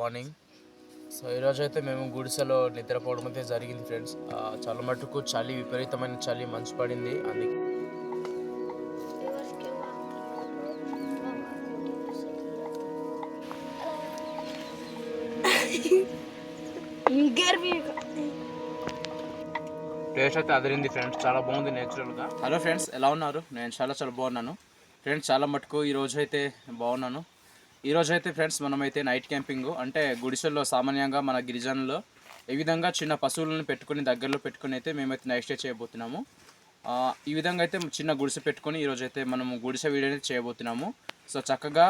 Morning. So ఈరోజు అయితే మేము గుడిసెలో నిద్రపోవడం అయితే జరిగింది ఫ్రెండ్స్. చాలా మటుకు చలి, విపరీతమైన చలి, మంచు పడింది. అందుకే టేస్ట్ అయితే అదిరింది ఫ్రెండ్స్, చాలా బాగుంది నేచురల్గా. హలో ఫ్రెండ్స్, ఎలా ఉన్నారు? నేను చాలా బాగున్నాను ఫ్రెండ్స్. చాలా మటుకు ఈరోజు అయితే బాగున్నాను. ఈరోజు అయితే ఫ్రెండ్స్ మనమైతే నైట్ క్యాంపింగ్ అంటే గుడిసెల్లో సామాన్యంగా మన గిరిజనుల్లో ఈ విధంగా చిన్న పశువులను పెట్టుకుని దగ్గరలో పెట్టుకుని అయితే మేమైతే నైట్ స్టే చేయబోతున్నాము. ఈ విధంగా అయితే చిన్న గుడిసె పెట్టుకొని ఈరోజు అయితే మనము గుడిసె వీడియో చేయబోతున్నాము. సో చక్కగా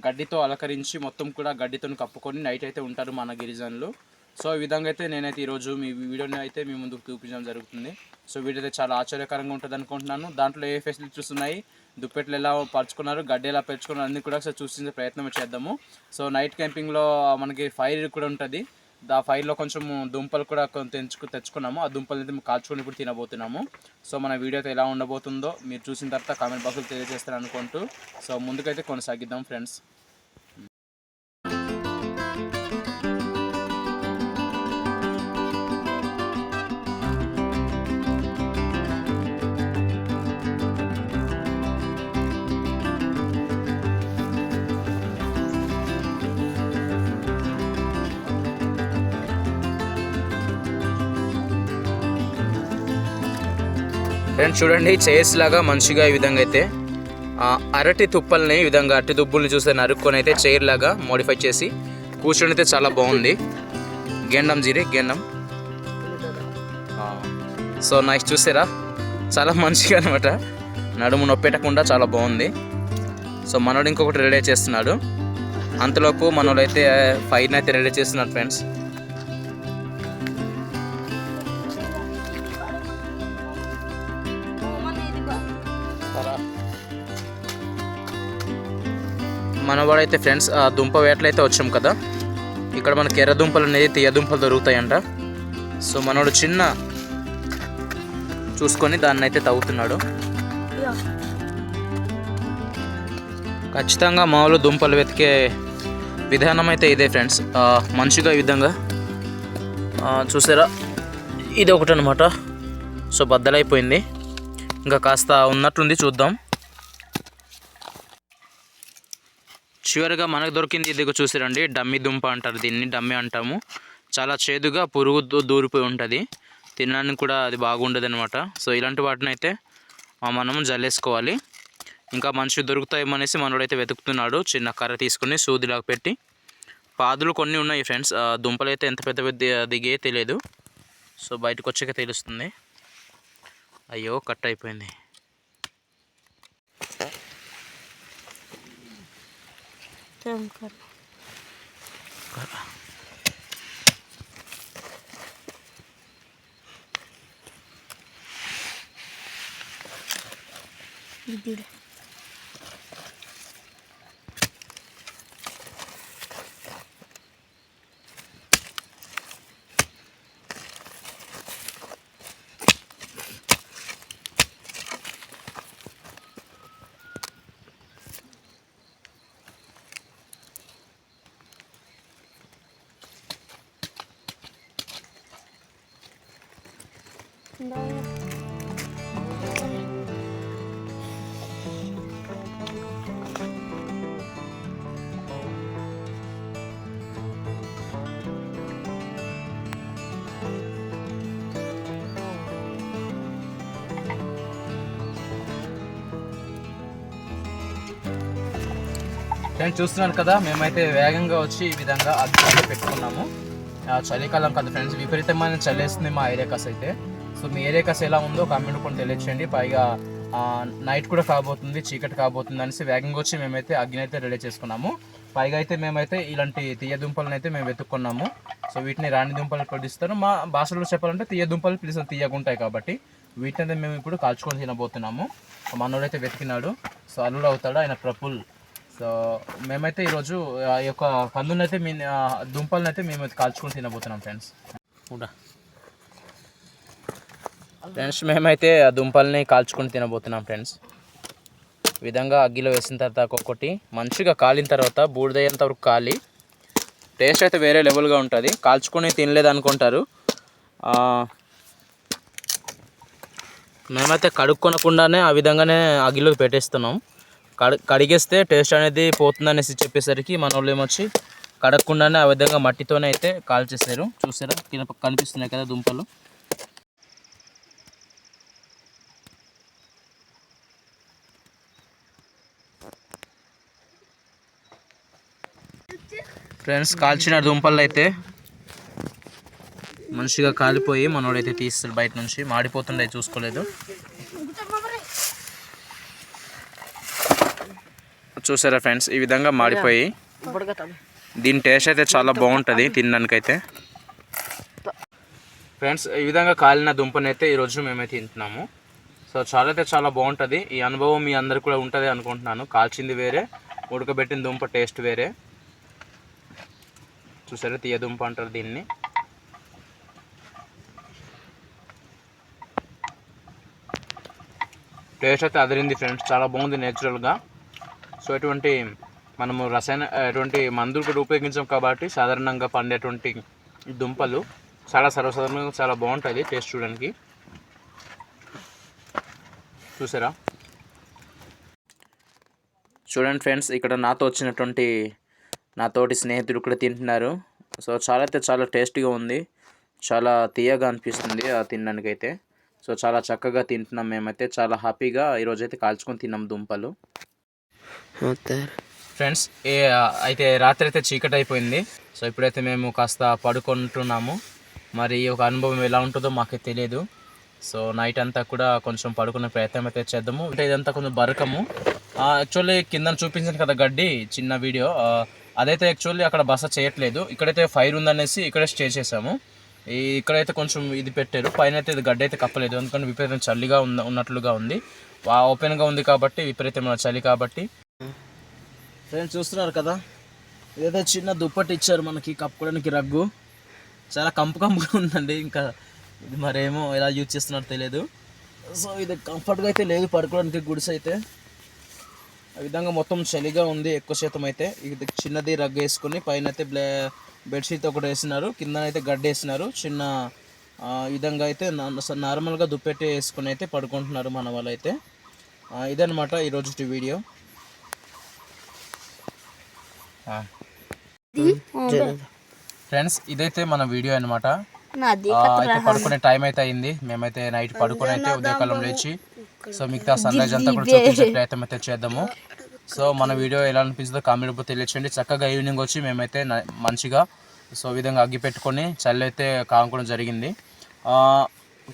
గడ్డితో అలంకరించి మొత్తం కూడా గడ్డితో కప్పుకొని నైట్ అయితే ఉంటారు మన గిరిజనులు. సో ఈ విధంగా అయితే నేనైతే ఈరోజు మీ వీడియోని అయితే మీ ముందుకు చూపించడం జరుగుతుంది. సో వీడియో అయితే చాలా ఆశ్చర్యకరంగా ఉంటుంది అనుకుంటున్నాను. దాంట్లో ఏ ఫెసిలిటీస్ ఉన్నాయి, దుప్పెట్లు ఎలా పరుచుకున్నారు, గడ్డి ఎలా పెంచుకున్నారు అన్నీ కూడా ఒకసారి చూసించే ప్రయత్నం చేద్దాము. సో నైట్ క్యాంపింగ్లో మనకి ఫైర్ కూడా ఉంటుంది. ఆ ఫైర్లో కొంచెం దుంపలు కూడా తెచ్చుకున్నాము. ఆ దుంపలు అయితే కాల్చుకొని ఇప్పుడు తినబోతున్నాము. సో మన వీడియో అయితే ఎలా ఉండబోతుందో మీరు చూసిన తర్వాత కామెంట్ బాక్స్లో తెలియజేస్తారు అనుకుంటూ సో ముందుకైతే కొనసాగిద్దాం ఫ్రెండ్స్. ఫ్రెండ్స్ చూడండి, చైర్స్ లాగా మంచిగా ఈ విధంగా అయితే అరటి తుప్పల్ని ఈ విధంగా అరటి దుబ్బుల్ని చూస్తే నరుక్కొని అయితే చైర్ లాగా మోడిఫై చేసి కూర్చొని అయితే చాలా బాగుంది. గెండం గెండం. సో నైస్, చూసారా చాలా మంచిగా అనమాట, నడుము నొప్పెట్టకుండా చాలా బాగుంది. సో మనోడు ఇంకొకటి రెడీ చేస్తున్నాడు. అంతలోపు మనోడు అయితే ఫైర్ని అయితే రెడీ చేస్తున్నాడు ఫ్రెండ్స్. మనవాడైతే ఫ్రెండ్స్ దుంప వేటలు అయితే వచ్చాం కదా, ఇక్కడ మనకి ఎర్ర దుంపలు అనేది తీయ దుంపలు దొరుకుతాయంట. సో మనోడు చిన్న చూసుకొని దాన్ని అయితే తవ్వుతున్నాడు. ఖచ్చితంగా మామూలు దుంపలు వెతికే విధానం అయితే ఇదే ఫ్రెండ్స్. మంచిగా ఈ విధంగా చూసారా, ఇది ఒకటి అనమాట. సో బద్దలైపోయింది, ఇంకా కాస్త ఉన్నట్లుంది, చూద్దాం. చివరిగా మనకు దొరికింది ఇది చూసారండి, డమ్మి దుంప అంటారు దీన్ని, డమ్మి అంటాము. చాలా చేదుగా పురుగు దూరిపోయి ఉంటుంది, తినడానికి కూడా అది బాగుండదు అనమాట. సో ఇలాంటి వాటిని అయితే మనం జల్లేసుకోవాలి. ఇంకా మనిషి దొరుకుతాయేమో అనేసి మనోడైతే వెతుకుతున్నాడు. చిన్న కర్ర తీసుకుని సూదిలాగా పెట్టి, పాదులు కొన్ని ఉన్నాయి ఫ్రెండ్స్. దుంపలు అయితే ఎంత పెద్ద పెద్ద దిగే తెలియదు. సో బయటకు వచ్చాక తెలుస్తుంది. అయ్యో కట్ అయిపోయింది. ఫ్రెండ్స్ చూస్తున్నారు కదా, మేమైతే వేగంగా వచ్చి ఈ విధంగా అగ్గి పెట్టుకున్నాము. చలికాలం కదా ఫ్రెండ్స్, విపరీతమైన చలేస్తుంది మా ఏరియా కాస్ అయితే. సో మీ ఏరియా కాస్ ఎలా ఉందో కామెంట్ కూడా తెలియచేయండి. పైగా నైట్ కూడా కాబోతుంది, చీకటి కాబోతుంది అనేసి వేగంగా వచ్చి మేమైతే అగ్గిని అయితే రెడీ చేసుకున్నాము. పైగా అయితే మేమైతే ఇలాంటి తీయ దుంపలను అయితే మేము వెతుక్కున్నాము. సో వీటిని రాణి దుంపలు పిలుస్తారు, మా భాషలో చెప్పాలంటే తీయ దుంపలు పిలుస్తారు, తీయగుంటాయి కాబట్టి. వీటిని అయితే మేము ఇప్పుడు కాల్చుకొని తినబోతున్నాము. మనోడైతే వెతికినాడు, సో అల్లుడు అవుతాడు ఆయన ప్రఫుల్. సో మేమైతే ఈరోజు ఈ యొక్క కందులను అయితే దుంపలను అయితే మేమైతే కాల్చుకొని తినబోతున్నాం ఫ్రెండ్స్. మేమైతే ఆ దుంపల్ని కాల్చుకొని తినబోతున్నాం ఫ్రెండ్స్. ఈ విధంగా అగ్గిలో వేసిన తర్వాత ఒక్కొక్కటి మంచిగా కాలిన తర్వాత బూడిదయ్యేంత వరకు కాలి టేస్ట్ అయితే వేరే లెవెల్గా ఉంటుంది. కాల్చుకొని తినలేదు అనుకుంటారు. మేమైతే కడుక్కొనకుండానే ఆ విధంగానే అగ్గిలోకి పెట్టేస్తున్నాం. కడిగేస్తే టేస్ట్ అనేది పోతుందనేసి చెప్పేసరికి మన వాళ్ళు ఏమొచ్చి కడగకుండానే ఆ విధంగా మట్టితోనే అయితే కాల్చేసారు. చూసారా కనిపిస్తున్నాయి కదా దుంపలు. ఫ్రెండ్స్, కాల్చిన దుంపలు అయితే మంచిగా కాలిపోయి మనోడైతే తీస్తాడు బయట నుంచి. మాడిపోతుండే చూసుకోలేదు. చూసారా ఫ్రెండ్స్, ఈ విధంగా మాడిపోయి. దీని టేస్ట్ అయితే చాలా బాగుంటుంది తినడానికైతే. ఫ్రెండ్స్, ఈ విధంగా కాలిన దుంపనైతే ఈరోజు మేమైతే తింటున్నాము. సో చాలా అయితే చాలా బాగుంటుంది. ఈ అనుభవం మీ అందరికి కూడా ఉంటుంది అనుకుంటున్నాను. కాల్చింది వేరే, ఉడకబెట్టిన దుంప టేస్ట్ వేరే. చూసారా, తీయ దుంప అంటారు దీన్ని. టేస్ట్ అయితే అదిరింది ఫ్రెండ్స్, చాలా బాగుంది నేచురల్గా. సో ఎటువంటి మందులు కూడా ఉపయోగించాం కాబట్టి సాధారణంగా పండేటువంటి దుంపలు చాలా సర్వసాధారణంగా చాలా బాగుంటుంది టేస్ట్ చూడడానికి. చూసారా, చూడండి ఫ్రెండ్స్, ఇక్కడ నాతోటి స్నేహితులు కూడా తింటున్నారు. సో చాలా అయితే చాలా టేస్టీగా ఉంది, చాలా తీయగా అనిపిస్తుంది తినడానికైతే. సో చాలా చక్కగా తింటున్నాం మేమైతే. చాలా హ్యాపీగా ఈరోజైతే కాల్చుకొని తిన్నాం దుంపలు. ఫ్రెండ్స్, అయితే రాత్రి అయితే చీకటి అయిపోయింది. సో ఇప్పుడైతే మేము కాస్త పడుకుంటున్నాము. మరి ఒక అనుభవం ఎలా ఉంటుందో మాకే తెలియదు. సో నైట్ అంతా కూడా కొంచెం పడుకునే ప్రయత్నం అయితే చేద్దాము. అంటే ఇదంతా కొంచెం బరకము. యాక్చువల్లీ కింద చూపించాను కదా గడ్డి, చిన్న వీడియో, అదైతే యాక్చువల్లీ అక్కడ బస చేయట్లేదు. ఇక్కడైతే ఫైర్ ఉందనేసి ఇక్కడే స్టే చేసాము. ఇక్కడైతే కొంచెం ఇది పెట్టారు, పైన అయితే ఇది గడ్డి అయితే కప్పలేదు. ఎందుకంటే విపరీతం చలిగా ఉన్నట్లుగా ఉంది. ఓపెన్గా ఉంది కాబట్టి విపరీతమైన చలి కాబట్టి. ఫ్రెండ్స్, చూస్తున్నారు కదా, ఏదో చిన్న దుప్పటి ఇచ్చారు మనకి కప్పుకోవడానికి, రగ్గు. చాలా కంపుగా ఉందండి. ఇంకా ఇది మరేమో ఎలా యూజ్ చేస్తున్నారో తెలియదు. సో ఇది కంఫర్ట్గా అయితే లేదు పడుకోవడానికి గుడిసె అయితే. ఆ విధంగా మొత్తం చలిగా ఉంది ఎక్కువ శాతం అయితే. ఇది చిన్నది రగ్గు వేసుకొని పైన అయితే బెడ్షీట్ ఒకటి వేసినారు, కింద అయితే గడ్డ వేసినారు. చిన్న విధంగా అయితే నార్మల్గా దుప్పెట్టి వేసుకొని అయితే పడుకుంటున్నారు మన వాళ్ళు అయితే. ఇదనమాట ఈరోజు వీడియో. ఫ్రెండ్స్, ఇదైతే మన వీడియో అనమాట. అయితే పడుకునే టైం అయితే అయింది. మేమైతే నైట్ పడుకొని అయితే ఉదయకాలం లేచి సో మిగతా సన్ రైజ్ అంతా కూడా చూపించే ప్రయత్నం అయితే చేద్దాము. సో మన వీడియో ఎలా అనిపించిందో కామెంట్ తెలియచేయండి. చక్కగా ఈవినింగ్ వచ్చి మేమైతే మంచిగా సో విధంగా అగ్గి పెట్టుకొని చలి అయితే కానుకోవడం జరిగింది.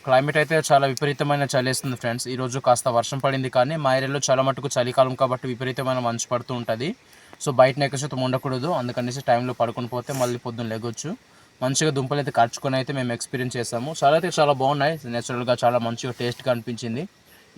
క్లైమేట్ అయితే చాలా విపరీతమైన చలి వేస్తుంది ఫ్రెండ్స్. ఈరోజు కాస్త వర్షం పడింది, కానీ మా ఏరియాలో చాలా మటుకు చలికాలం కాబట్టి విపరీతమైన మంచు పడుతూ ఉంటుంది. సో బయటనే ఎక్కువ శాతం ఉండకూడదు, అందుకనేసి టైంలో పడుకొని పోతే మళ్ళీ పొద్దున్న లేగొచ్చు. మంచిగా దుంపలు అయితే కరుచుకొని అయితే మేము ఎక్స్పీరియన్స్ చేసాము. చాలా అయితే చాలా బాగున్నాయి, నేచురల్గా చాలా మంచిగా టేస్ట్గా అనిపించింది.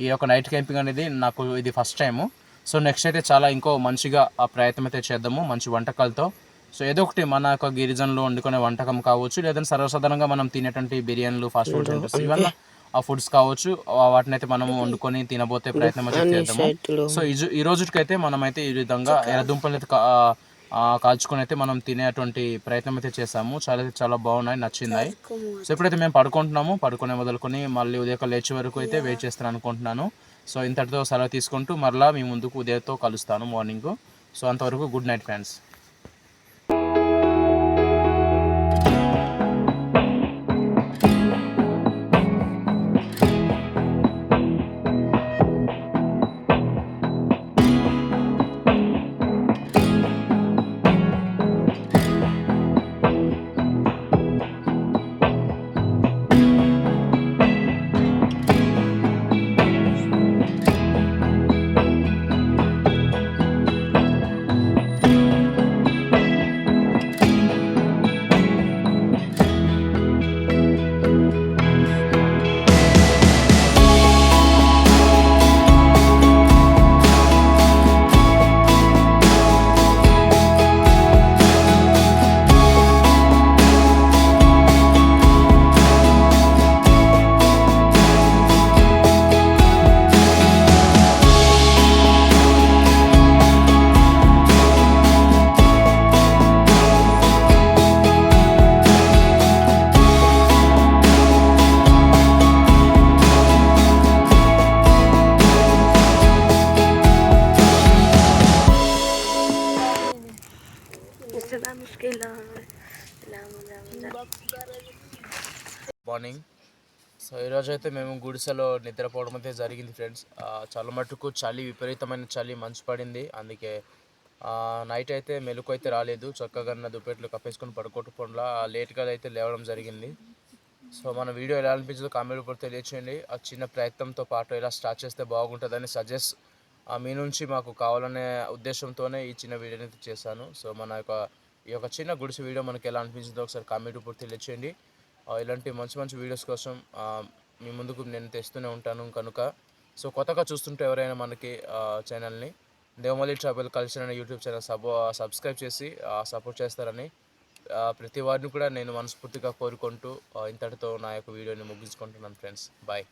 ఈ యొక్క నైట్ క్యాంపింగ్ అనేది నాకు ఇది ఫస్ట్ టైము. సో నెక్స్ట్ అయితే చాలా ఇంకో మంచిగా ఆ ప్రయత్నం అయితే చేద్దాము, మంచి వంటకాలతో. సో ఏదో ఒకటి మన యొక్క గిరిజనులు వండుకునే వంటకం కావచ్చు, లేదంటే సర్వసాధారణంగా మనం తినేటువంటి బిర్యానీలు, ఫాస్ట్ ఫుడ్ సెంటర్స్, ఇవన్నీ ఆ ఫుడ్స్ కావచ్చు, వాటిని అయితే మనము వండుకొని తినబోతే ప్రయత్నం అయితే చేద్దాము. సో ఈ రోజుకైతే మనమైతే ఈ విధంగా ఎర్రదుంపలు అయితే కాల్చుకొని అయితే మనం తినేటువంటి ప్రయత్నం అయితే చేసాము. చాలా బాగున్నాయి, నచ్చింది. సో ఎప్పుడైతే మేము పడుకునే మొదలుకొని మళ్ళీ ఉదయం లేచే వరకు అయితే వెయిట్ చేస్తాను అనుకుంటున్నాను. సో ఇంతటితో సెలవు తీసుకుంటూ మరలా మీ ముందుకు ఉదయంతో కలుస్తాను మార్నింగ్. సో అంతవరకు good night friends. Morning. So ఈరోజు అయితే మేము గుడిసెలో నిద్రపోవడం అయితే జరిగింది ఫ్రెండ్స్. చాలా మటుకు చలి, విపరీతమైన చలి, మంచు పడింది. అందుకే నైట్ అయితే మెలకు అయితే రాలేదు. చక్కగా దుప్పట్లు కప్పేసుకొని పడుకోవడం లేట్గా అయితే లేవడం జరిగింది. సో మన వీడియో ఎలా అనిపించిందో కామెంట్ రూపంలో తెలియచేయండి. ఆ చిన్న ప్రయత్నంతో పాటు ఎలా స్టార్ట్ చేస్తే బాగుంటుందని సజెస్ట్ మీ నుంచి మాకు కావాలనే ఉద్దేశంతోనే ఈ చిన్న వీడియోని అయితే చేశాను. సో ఈ యొక్క చిన్న గుడిసె వీడియో మనకి ఎలా అనిపించిందో ఒకసారి కామెంట్ రూపంలో తెలియచేయండి. ఇలాంటి మంచి మంచి వీడియోస్ కోసం మీ ముందుకు నేను తెస్తూనే ఉంటాను కనుక. సో కొత్తగా చూస్తుంటే ఎవరైనా మనకి ఛానల్ని దేవమల్లి ట్రావెల్ కల్చర్ అనే యూట్యూబ్ ఛానల్ సబ్స్క్రైబ్ చేసి సపోర్ట్ చేస్తారని ప్రతి వారిని కూడా నేను మనస్ఫూర్తిగా కోరుకుంటూ ఇంతటితో నా యొక్క వీడియోని ముగించుకుంటున్నాను ఫ్రెండ్స్. బాయ్.